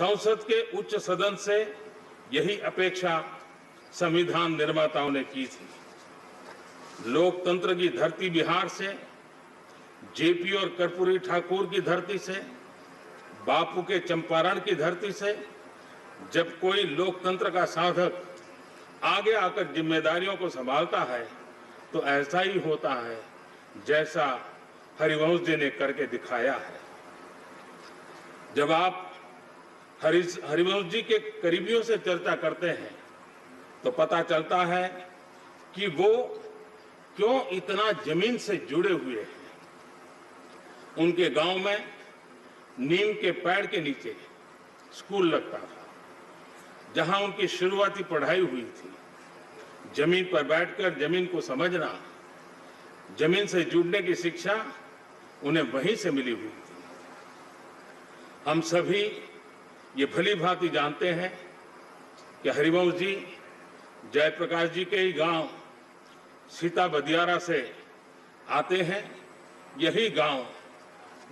संसद के उच्च सदन से यही अपेक्षा संविधान निर्माताओं ने की थी। लोकतंत्र की धरती बिहार से, जेपी और कर्पूरी ठाकुर की धरती से, बापू के चंपारण की धरती से जब कोई लोकतंत्र का साधक आगे आकर जिम्मेदारियों को संभालता है तो ऐसा ही होता है जैसा हरिवंश जी ने करके दिखाया है। जब आप हरिवंश जी के करीबियों से चर्चा करते हैं तो पता चलता है कि वो क्यों इतना जमीन से जुड़े हुए हैं। उनके गांव में नीम के पेड़ के नीचे स्कूल लगता था, जहां उनकी शुरुआती पढ़ाई हुई थी। जमीन पर बैठकर जमीन को समझना, जमीन से जुड़ने की शिक्षा उन्हें वहीं से मिली हुई थी। हम सभी ये भली भांति जानते हैं कि हरिवंश जी जयप्रकाश जी के ही गांव सीता बदियारा से आते हैं। यही गांव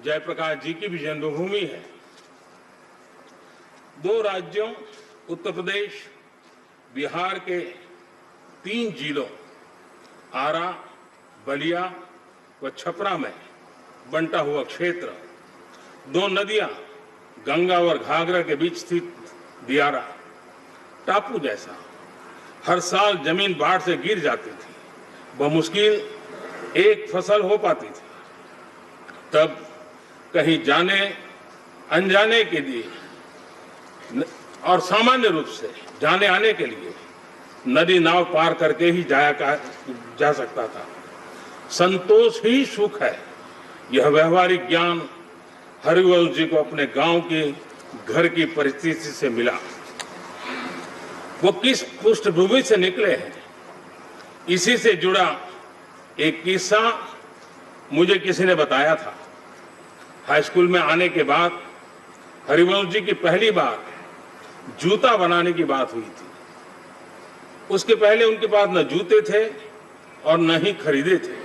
जयप्रकाश जी की भी जन्मभूमि है। दो राज्यों उत्तर प्रदेश, बिहार के 3 जिलों आरा, बलिया व छपरा में बंटा हुआ क्षेत्र, 2 नदियां गंगा और घाघरा के बीच स्थित दियारा टापू जैसा, हर साल जमीन बाढ़ से गिर जाती थी। बमुश्किल एक फसल हो पाती थी। तब कहीं जाने अनजाने के लिए और सामान्य रूप से जाने आने के लिए नदी नाव पार करके ही जा सकता था। संतोष ही सुख है। यह व्यवहारिक ज्ञान हरिवंश जी को अपने गांव की घर की परिस्थिति से मिला। वो किस पृष्ठभूमि से निकले हैं, इसी से जुड़ा एक किस्सा मुझे किसी ने बताया था। हाई स्कूल में आने के बाद हरिवंश जी की पहली बार जूता बनाने की बात हुई थी। उसके पहले उनके पास न जूते थे और न ही खरीदे थे।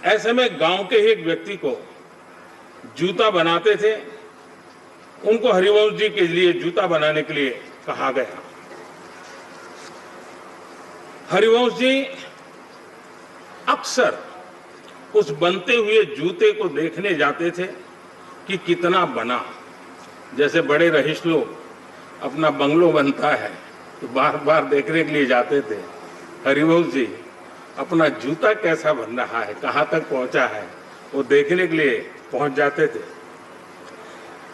ऐसे में गांव के ही एक व्यक्ति को जूता बनाते थे। उनको हरिवंश जी के लिए जूता बनाने के लिए कहा गया। हरिवंश जी अक्सर उस बनते हुए जूते को देखने जाते थे कि कितना बना। जैसे बड़े रईस लोग अपना बंगलो बनता है तो बार बार देखने के लिए जाते थे। हरिवंश जी अपना जूता कैसा बन रहा है, कहाँ तक पहुंचा है, वो देखने के लिए पहुंच जाते थे।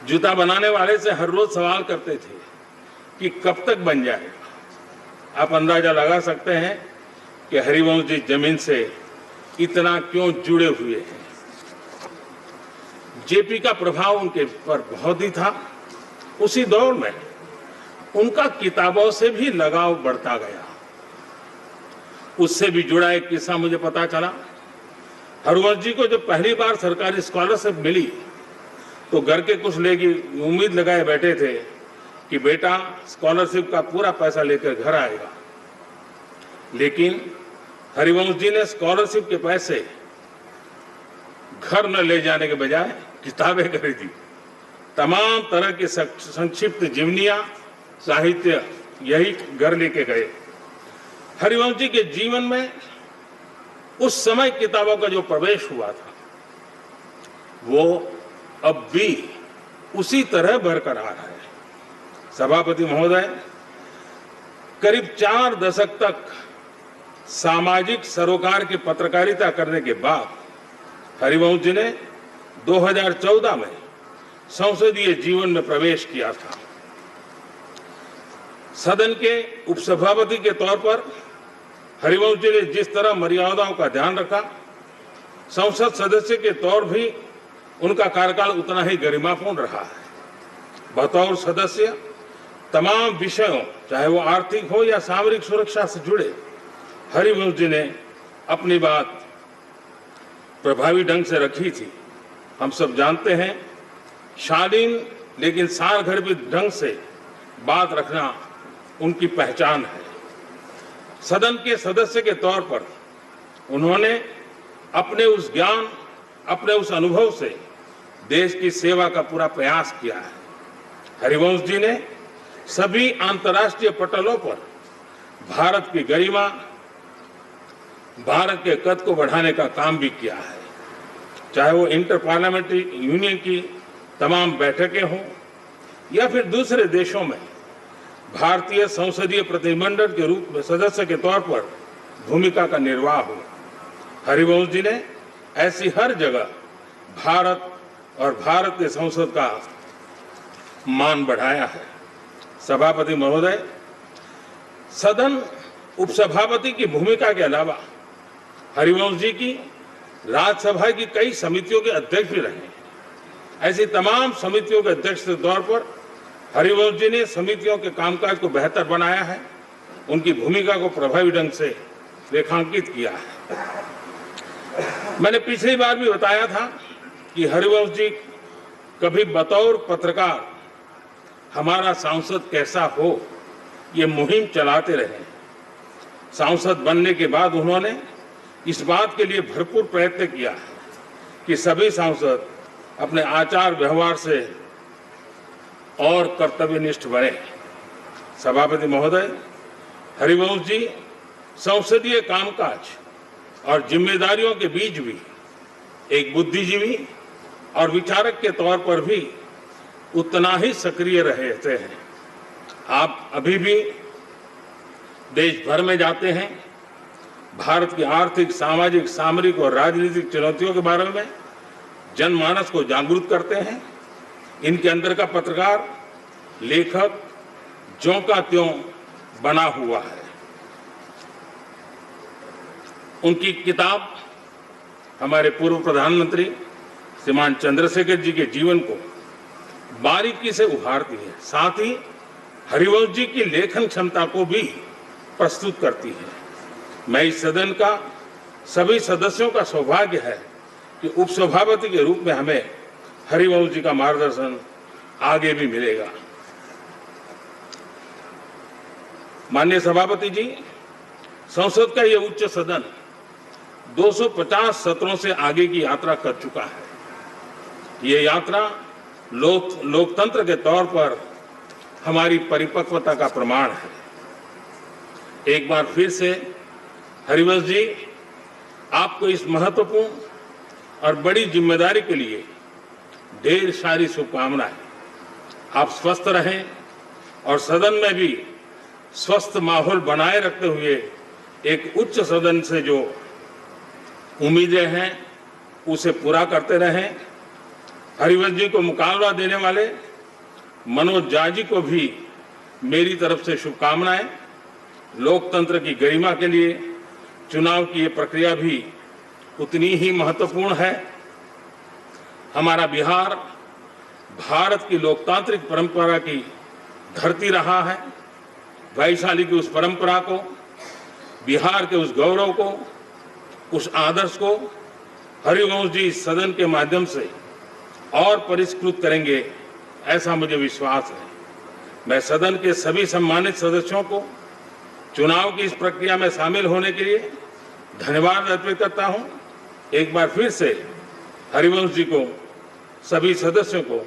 जूता बनाने वाले से हर रोज सवाल करते थे कि कब तक बन जाएगा। आप अंदाजा लगा सकते हैं कि हरिवंश जी जमीन से इतना क्यों जुड़े हुए हैं। जेपी का प्रभाव उनके पर बहुत ही था। उसी दौर में उनका किताबों से भी लगाव बढ़ता गया। उससे भी जुड़ा एक किस्सा मुझे पता चला। हरिवंश जी को जब पहली बार सरकारी स्कॉलरशिप मिली तो घर के कुछ लोग उम्मीद लगाए बैठे थे कि बेटा स्कॉलरशिप का पूरा पैसा लेकर घर आएगा। लेकिन हरिवंश जी ने स्कॉलरशिप के पैसे घर न ले जाने के बजाय किताबें खरीदी। तमाम तरह की संक्षिप्त जीवनियां, साहित्य यही घर लेके गए। हरिवंश जी के जीवन में उस समय किताबों का जो प्रवेश हुआ था वो अब भी उसी तरह बरकरार है। सभापति महोदय, करीब 4 दशक तक सामाजिक सरोकार की पत्रकारिता करने के बाद हरिवंश जी ने 2014 में संसदीय जीवन में प्रवेश किया था। सदन के उपसभापति के तौर पर हरिवंश जी ने जिस तरह मर्यादाओं का ध्यान रखा, संसद सदस्य के तौर भी उनका कार्यकाल उतना ही गरिमापूर्ण रहा है। बतौर सदस्य तमाम विषयों, चाहे वो आर्थिक हो या सामरिक सुरक्षा से जुड़े, हरिवंश जी ने अपनी बात प्रभावी ढंग से रखी थी। हम सब जानते हैं, शालीन लेकिन सारगर्भित ढंग से बात रखना उनकी पहचान है। सदन के सदस्य के तौर पर उन्होंने अपने उस ज्ञान, अपने उस अनुभव से देश की सेवा का पूरा प्रयास किया है। हरिवंश जी ने सभी अंतर्राष्ट्रीय पटलों पर भारत की गरिमा, भारत के कद को बढ़ाने का काम भी किया है। चाहे वो इंटर पार्लियामेंट्री यूनियन की तमाम बैठकें हों या फिर दूसरे देशों में भारतीय संसदीय प्रतिनिधिमंडल के रूप में सदस्य के तौर पर भूमिका का निर्वाह हो, हरिवंश जी ने ऐसी हर जगह भारत और भारत के संसद का मान बढ़ाया है। सभापति महोदय, सदन उपसभापति की भूमिका के अलावा हरिवंश जी की राज्यसभा की कई समितियों के अध्यक्ष भी रहे। ऐसी तमाम समितियों के अध्यक्ष के तौर पर हरिवंश जी ने समितियों के कामकाज को बेहतर बनाया है, उनकी भूमिका को प्रभावी ढंग से रेखांकित किया है। मैंने पिछली बार भी बताया था कि हरिवंश जी कभी बतौर पत्रकार हमारा सांसद कैसा हो ये मुहिम चलाते रहे। सांसद बनने के बाद उन्होंने इस बात के लिए भरपूर प्रयत्न किया कि सभी सांसद अपने आचार व्यवहार से और कर्तव्यनिष्ठ बने। सभापति महोदय, हरिवंश जी संसदीय कामकाज और जिम्मेदारियों के बीच भी एक बुद्धिजीवी और विचारक के तौर पर भी उतना ही सक्रिय रहते हैं। आप अभी भी देश भर में जाते हैं, भारत की आर्थिक, सामाजिक, सामरिक और राजनीतिक चुनौतियों के बारे में जनमानस को जागरूक करते हैं। इनके अंदर का पत्रकार, लेखक ज्यों का त्यों बना हुआ है। उनकी किताब हमारे पूर्व प्रधानमंत्री श्रीमान चंद्रशेखर जी के जीवन को बारीकी से उभारती है, साथ ही हरिवंश जी की लेखन क्षमता को भी प्रस्तुत करती है। मैं इस सदन का सभी सदस्यों का सौभाग्य है कि उपसभापति के रूप में हमें हरिवंश जी का मार्गदर्शन आगे भी मिलेगा। माननीय सभापति जी, संसद का यह उच्च सदन 250 सत्रों से आगे की यात्रा कर चुका है। ये यात्रा लोकतंत्र के तौर पर हमारी परिपक्वता का प्रमाण है। एक बार फिर से हरिवंश जी, आपको इस महत्वपूर्ण और बड़ी जिम्मेदारी के लिए ढेर सारी शुभकामनाएं। आप स्वस्थ रहें और सदन में भी स्वस्थ माहौल बनाए रखते हुए एक उच्च सदन से जो उम्मीदें हैं उसे पूरा करते रहें। हरिवंश जी को मुकाबला देने वाले मनोज झा जी को भी मेरी तरफ से शुभकामनाएं। लोकतंत्र की गरिमा के लिए चुनाव की ये प्रक्रिया भी उतनी ही महत्वपूर्ण है। हमारा बिहार भारत की लोकतांत्रिक परंपरा की धरती रहा है। वैशाली की उस परंपरा को, बिहार के उस गौरव को, उस आदर्श को हरिवंश जी इस सदन के माध्यम से और परिष्कृत करेंगे, ऐसा मुझे विश्वास है। मैं सदन के सभी सम्मानित सदस्यों को चुनाव की इस प्रक्रिया में शामिल होने के लिए धन्यवाद अर्पित करता हूं। एक बार फिर से हरिवंश जी को, सभी सदस्यों को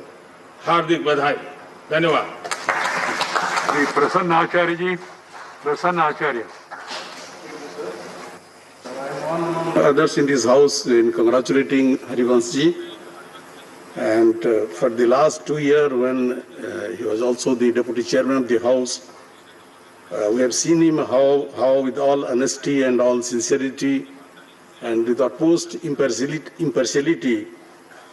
हार्दिक बधाई। धन्यवाद। श्री प्रसन्न आचार्य जी। प्रसन्न आचार्य। Others in this house in congratulating Harivansh ji, and for the last 2 years when he was also the deputy chairman of the house, we have seen him how with all honesty and all sincerity and with utmost impartiality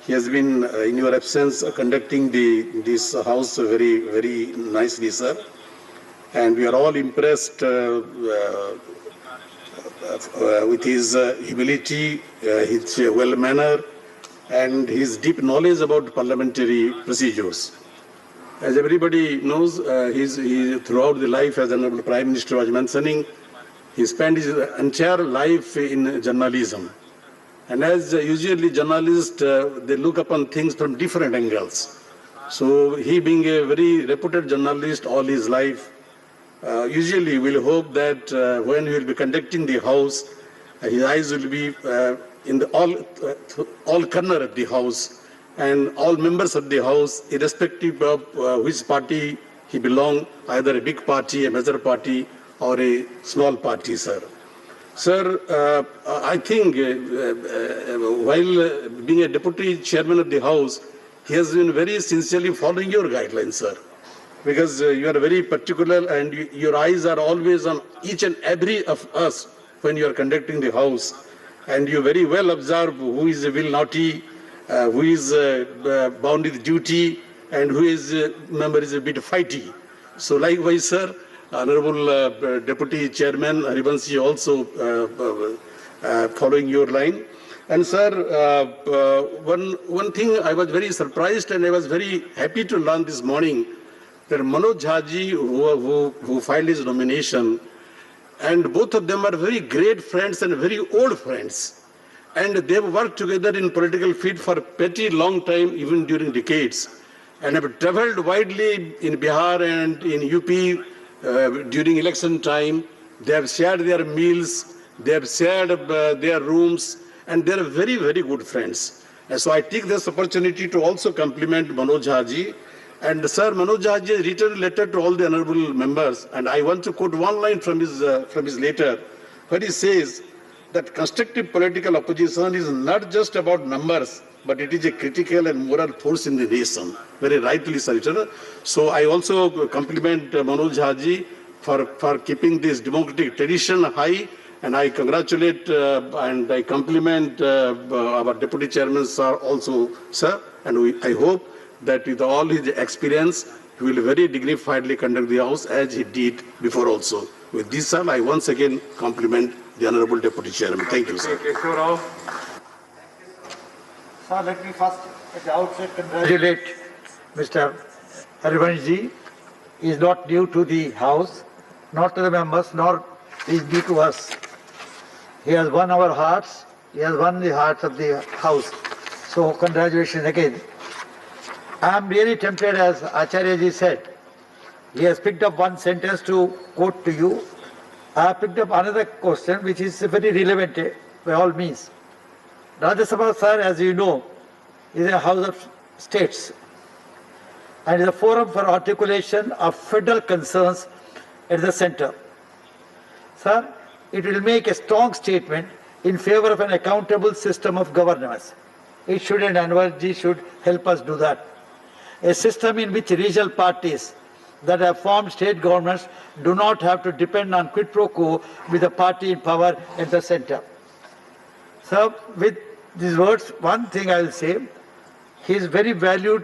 he has been in your absence conducting this house very nicely, sir, and we are all impressed with his humility, his well manner, and his deep knowledge about parliamentary procedures. As everybody knows, he throughout the life, as Honorable Prime Minister was mentioning, he spent his entire life in journalism. And as usually journalists, they look upon things from different angles. So he being a very reputed journalist all his life, usually we'll hope that when he will be conducting the house, his eyes will be in the all corner of the house, and all members of the House, irrespective of which party he belongs, either a big party, a major party, or a small party, sir. Sir, I think while being a deputy chairman of the House, he has been very sincerely following your guidelines, sir. Because you are very particular and your eyes are always on each and every of us when you are conducting the House. And you very well observe who is will naughty, who is bound with duty, and who is member is a bit fighty. So likewise, sir, Honorable Deputy Chairman Harivanshi also following your line. And sir, one thing I was very surprised and I was very happy to learn this morning that Manoj Jha who filed his nomination, and both of them are very great friends and very old friends. And they've worked together in political field for a pretty long time, even during decades, and have traveled widely in Bihar and in UP during election time. They have shared their meals, they have shared their rooms, and they are very, very good friends. And so I take this opportunity to also compliment Manoj Jha. And sir, Manoj Jha has written a letter to all the honorable members, and I want to quote one line from his letter, where he says that constructive political opposition is not just about numbers, but it is a critical and moral force in the nation. Very rightly, sir. So I also compliment Manoj Jha for keeping this democratic tradition high, and I congratulate and I compliment our deputy chairman, sir, also, sir, and I hope that with all his experience, he will very dignifiedly conduct the House as he did before also. With this, sir, I once again compliment the Honorable Deputy Chairman. Thank you, sir. Keshav Rao. Sir, let me first at the outset congratulate Mr. Harivanshi. He is not new to the House, not to the members, nor is new to us. He has won our hearts. He has won the hearts of the House. So congratulations again. I am really tempted, as Acharya ji said. He has picked up one sentence to quote to you. I have picked up another question which is very relevant by all means. Rajya Sabha, sir, as you know, is a house of states and is a forum for articulation of federal concerns at the center. Sir, it will make a strong statement in favor of an accountable system of governance. It should, and Anwarji should help us do that. A system in which regional parties that have formed state governments do not have to depend on quid pro quo with the party in power at the center. So with these words, one thing I will say, his very valued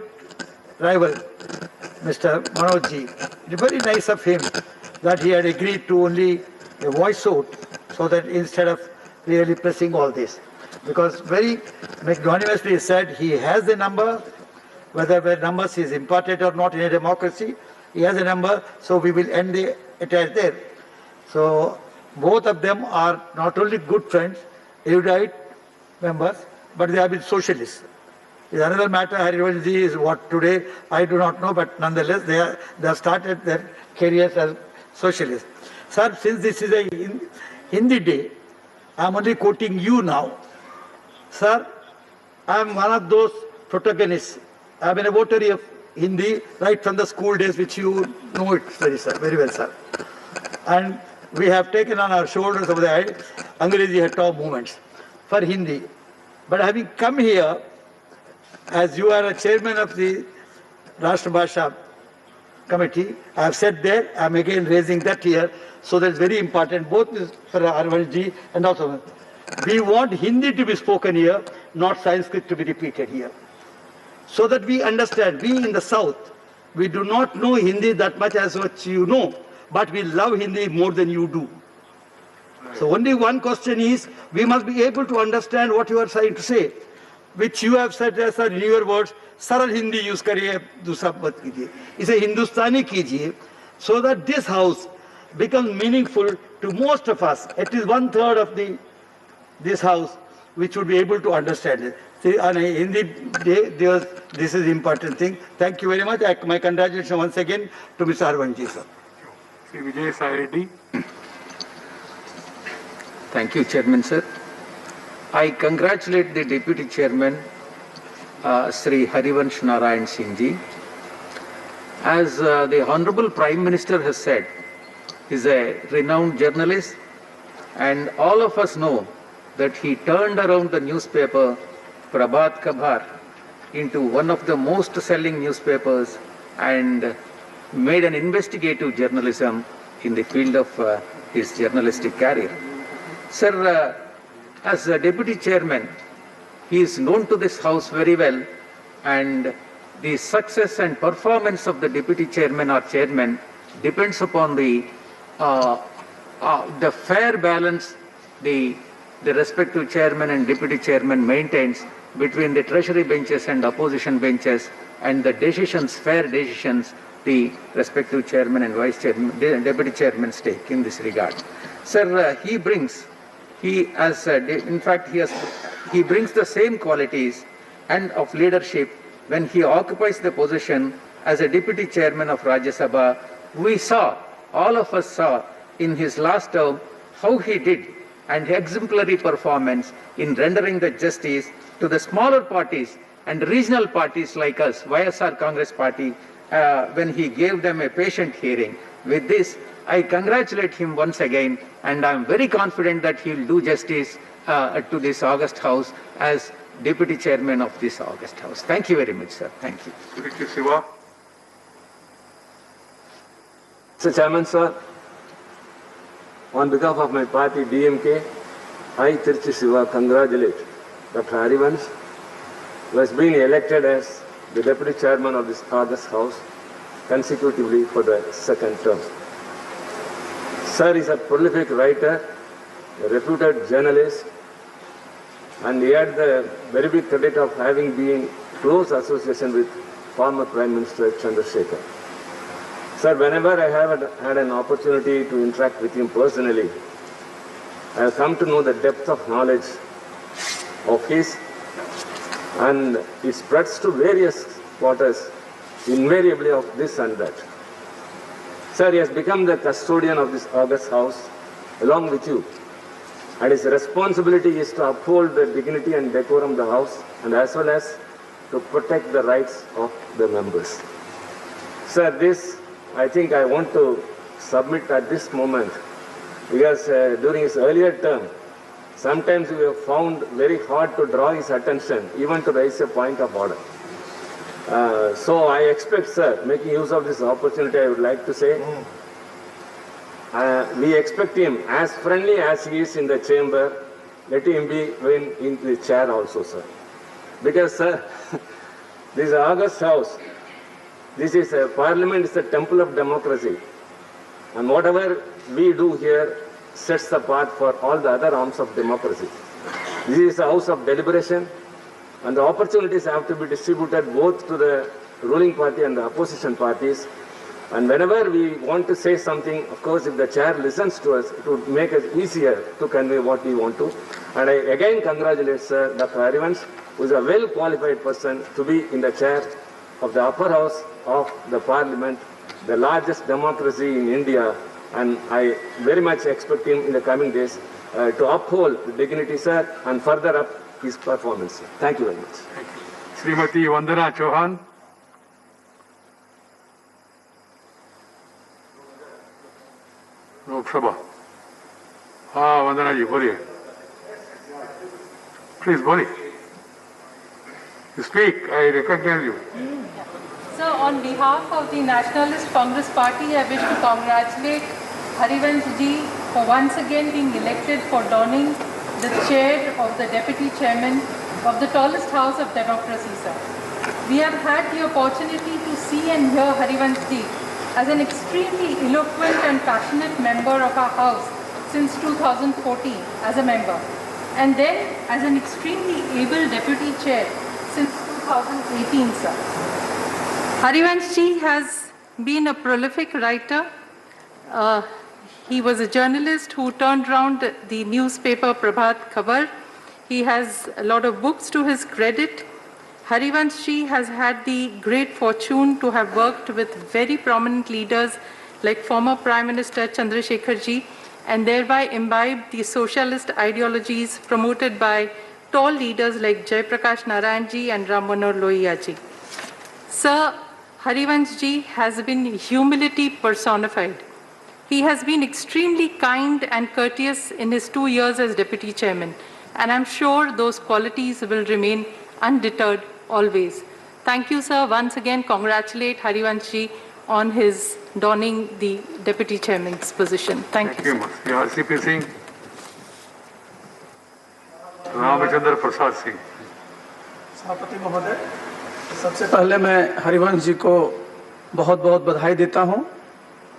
rival, Mr. Manoj Ji, it's very nice of him that he had agreed to only a voice vote, so that instead of really pressing all this. Because very magnanimously said, he has the number, whether the numbers is important or not in a democracy, he has a number, so we will end the attack there. So both of them are not only good friends, erudite members, but they have been socialists. It's another matter. Harivanshi is what today, I do not know, but nonetheless they have started their careers as socialists. Sir, since this is a Hindi day, I am only quoting you now. Sir, I am one of those protagonists. I have been a votary of Hindi right from the school days, which you know it very well, sir. And we have taken on our shoulders of the Angrezi Hatao movements for Hindi. But having come here, as you are a chairman of the Rashtra Bhasha Committee, I have said there, I am again raising that here, so that is very important, both for Harivanshi and also. We want Hindi to be spoken here, not Sanskrit to be repeated here. So that we understand, we in the South, we do not know Hindi that much as what you know, but we love Hindi more than you do. So only one question is, we must be able to understand what you are trying to say, which you have said as in your words, Saral Hindi use kariye, dusra mat kijiye. Ise Hindustani kijiye, so that this house becomes meaningful to most of us. At least 1/3 of this house, which would be able to understand it. See, on a Hindi day, this is the important thing. Thank you very much. My congratulations once again to Mr. Harivanshi, sir. Sri Vijay Sai Reddy. Thank you, Chairman, sir. I congratulate the Deputy Chairman Sri Harivansh Narayan Singh Ji. As the Honorable Prime Minister has said, he is a renowned journalist, and all of us know that he turned around the newspaper Prabhat Khabar into one of the most selling newspapers and made an investigative journalism in the field of his journalistic career. Sir, as a deputy chairman, he is known to this house very well, and the success and performance of the deputy chairman or chairman depends upon the fair balance the respective chairman and deputy chairman maintains between the treasury benches and opposition benches, and the decisions, fair decisions, the respective chairman and vice chairman, deputy chairman's take in this regard. Sir, he brings the same qualities and of leadership when he occupies the position as a deputy chairman of Rajya Sabha. We saw, all of us saw in his last term how he did and exemplary performance in rendering the justice to the smaller parties and regional parties like us, YSR Congress Party, when he gave them a patient hearing. With this, I congratulate him once again, and I am very confident that he will do justice to this August House as Deputy Chairman of this August House. Thank you very much, sir. Thank you. Trichy Siva. Mr. Chairman, sir, on behalf of my party DMK, I, Trichy Siva, congratulate Dr. Harivansh, who has been elected as the Deputy Chairman of this August House consecutively for the second term. Sir is a prolific writer, a reputed journalist, and he had the very big credit of having been close association with former Prime Minister Chandrasekhar. Sir, whenever I have had an opportunity to interact with him personally, I have come to know the depth of knowledge of his, and it spreads to various quarters, invariably of this and that. Sir, he has become the custodian of this August House along with you, and his responsibility is to uphold the dignity and decorum of the House, and as well as to protect the rights of the members. Sir, this I think I want to submit at this moment, because during his earlier term, sometimes we have found very hard to draw his attention, even to raise a point of order. So I expect, sir, making use of this opportunity, I would like to say, we expect him, as friendly as he is in the chamber, let him be when in the chair also, sir. Because, sir, this August House, this is a parliament, is a temple of democracy. And whatever we do here sets the path for all the other arms of democracy. This is a house of deliberation, and the opportunities have to be distributed both to the ruling party and the opposition parties. And whenever we want to say something, of course, if the chair listens to us, it would make us easier to convey what we want to. And I again congratulate Sir Dr. Harivansh, who is a well-qualified person to be in the chair of the upper house of the parliament, the largest democracy in India. And I very much expect him in the coming days to uphold the dignity, sir, and further up his performance. Thank you very much. Srimati Vandana Chauhan. Lok Sabha. Vandana ji, बोलिए. Please, बोलिए. You speak, I recognize you. Sir, on behalf of the Nationalist Congress Party, I wish to congratulate Harivansh ji for once again being elected for donning the chair of the Deputy Chairman of the tallest house of democracy, sir. We have had the opportunity to see and hear Harivansh ji as an extremely eloquent and passionate member of our house since 2014 as a member, and then as an extremely able deputy chair since 2018, sir. Harivansh ji has been a prolific writer. He was a journalist who turned around the newspaper Prabhat Khabar. He has a lot of books to his credit. Harivansh ji has had the great fortune to have worked with very prominent leaders like former Prime Minister Chandrasekhar ji, and thereby imbibed the socialist ideologies promoted by tall leaders like Jai Prakash Narayan ji and Ram Manohar Lohia ji. Sir, Harivansh ji has been humility personified. He has been extremely kind and courteous in his 2 years as Deputy Chairman, and I'm sure those qualities will remain undeterred always. Thank you, sir. Once again, congratulate Harivansh ji on his donning the Deputy Chairman's position. Thank you. Thank you. Yeah, CP Singh. Ramchandra Prasad Singh. सभापति महोदय, सबसे पहले मैं हरिवंश जी को बहुत बहुत बधाई देता हूं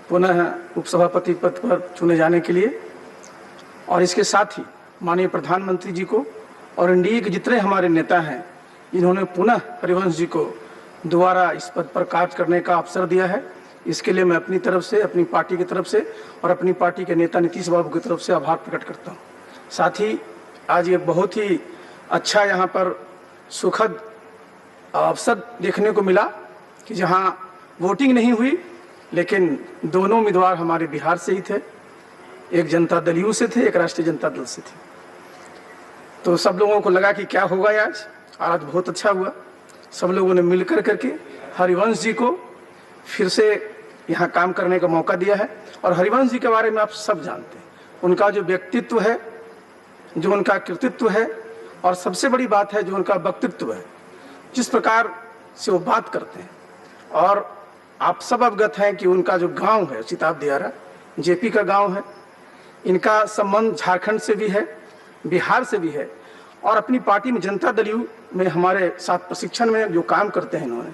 पुनः उपसभापति पद पर चुने जाने के लिए, और इसके साथ ही माननीय प्रधानमंत्री जी को और एनडीए के जितने हमारे नेता हैं जिन्होंने पुनः हरिवंश जी को दोबारा इस पद पर कार्य करने का अवसर दिया है, इसके लिए मैं अपनी तरफ से, अपनी पार्टी की तरफ से और अपनी पार्टी के नेता नीतीश बाबू की तरफ से आभार प्रकट करता हूँ। साथ ही आज ये बहुत ही अच्छा यहाँ पर सुखद अवसर देखने को मिला कि जहाँ वोटिंग नहीं हुई लेकिन दोनों उम्मीदवार हमारे बिहार से ही थे, एक जनता दल यू से थे, एक राष्ट्रीय जनता दल से थे। तो सब लोगों को लगा कि क्या होगा आज बहुत अच्छा हुआ। सब लोगों ने मिलकर करके हरिवंश जी को फिर से यहाँ काम करने का मौका दिया है। और हरिवंश जी के बारे में आप सब जानते हैं, उनका जो व्यक्तित्व है, जो उनका कृतित्व है, और सबसे बड़ी बात है जो उनका वक्तृत्व है, जिस प्रकार से वो बात करते हैं। और आप सब अवगत हैं कि उनका जो गांव है सिताब दियारा, जेपी का गांव है, इनका संबंध झारखंड से भी है, बिहार से भी है, और अपनी पार्टी में जनता दल यू में हमारे साथ प्रशिक्षण में जो काम करते हैं इन्होंने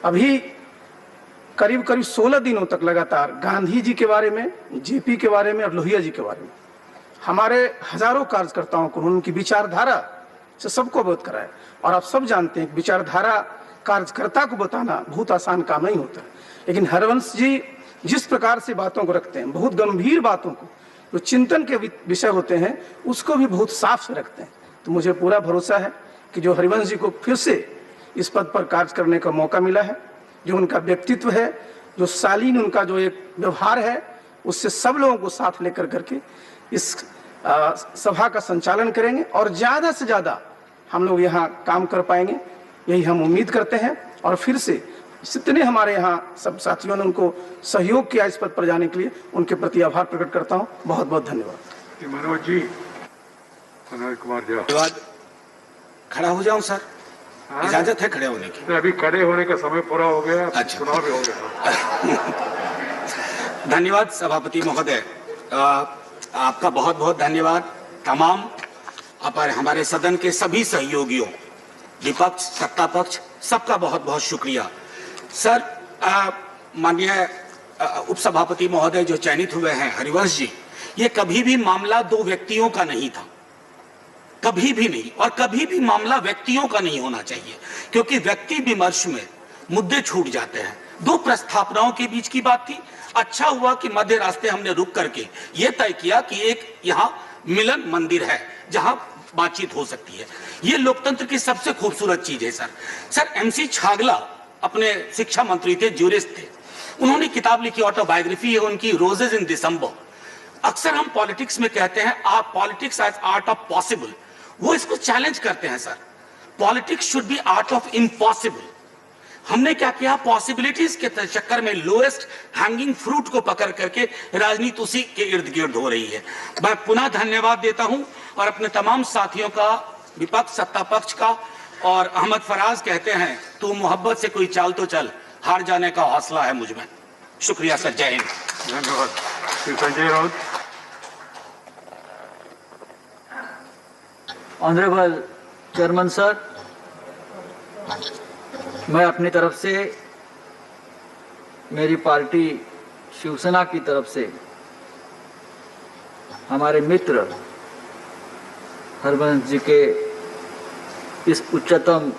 अभी करीब 16 दिनों तक लगातार गांधी जी के बारे में, जेपी के बारे में और लोहिया जी के बारे में हमारे हजारों कार्यकर्ताओं को उनकी विचारधारा से सबको अवगत कराया। और आप सब जानते हैं विचारधारा कार्यकर्ता को बताना बहुत आसान काम नहीं होता, लेकिन हरिवंश जी जिस प्रकार से बातों को रखते हैं, बहुत गंभीर बातों को जो चिंतन के विषय होते हैं उसको भी बहुत साफ से रखते हैं। तो मुझे पूरा भरोसा है कि जो हरिवंश जी को फिर से इस पद पर कार्य करने का मौका मिला है, जो उनका व्यक्तित्व है, जो शालीन उनका जो एक व्यवहार है, उससे सब लोगों को साथ लेकर करके इस सभा का संचालन करेंगे और ज्यादा से ज्यादा हम लोग यहाँ काम कर पाएंगे, यही हम उम्मीद करते हैं। और फिर से जितने हमारे यहाँ सब साथियों ने उनको सहयोग किया इस पद पर जाने के लिए, उनके प्रति आभार प्रकट करता हूँ। बहुत बहुत धन्यवाद। मनोज जी, मनोज कुमार जी, धन्यवाद। खड़ा हो जाऊं सर? इजाजत है खड़े होने की? अभी खड़े होने का समय पूरा हो गया। अच्छा, चुनाव भी हो गया। धन्यवाद सभापति महोदय, आपका बहुत बहुत धन्यवाद। तमाम हमारे सदन के सभी सहयोगियों, विपक्ष, सत्ता पक्ष, सबका बहुत बहुत शुक्रिया। सर, माननीय उपसभापति महोदय जो चयनित हुए हैं हरिवंश जी, ये कभी भी मामला दो व्यक्तियों का नहीं था, कभी भी नहीं, और कभी भी मामला व्यक्तियों का नहीं होना चाहिए, क्योंकि व्यक्ति विमर्श में मुद्दे छूट जाते हैं। दो प्रस्थापनाओं के बीच की बात थी। अच्छा हुआ कि मध्य रास्ते हमने रुक करके ये तय किया कि एक यहाँ मिलन मंदिर है जहां बातचीत हो सकती है। ये लोकतंत्र की सबसे खूबसूरत चीज है सर। एमसी छागला अपने शिक्षा मंत्री थे, ज्यूरिस्ट थे, उन्होंने किताब लिखी, ऑटोबायोग्राफी है उनकी, रोजेज इन दिसंबर। अक्सर हम पॉलिटिक्स में कहते हैं politics as art of possible, वो इसको चैलेंज करते हैं sir. Politics should be art of impossible. हमने क्या किया, पॉसिबिलिटीज के चक्कर में लोएस्ट हैंगिंग फ्रूट को पकड़ करके राजनीति उसी के इर्द गिर्द हो रही है। मैं पुनः धन्यवाद देता हूं और अपने तमाम साथियों का, विपक्ष सत्ता पक्ष का। और अहमद फराज कहते हैं, तू मोहब्बत से कोई चाल तो चल, हार जाने का हौसला है मुझ में। शुक्रिया सर, जय हिंद। धन्यवाद। Shri Sanjay Raut. Honourable chairman sir, मैं अपनी तरफ से, मेरी पार्टी शिवसेना की तरफ से, हमारे मित्र हरिवंश जी के इस उच्चतम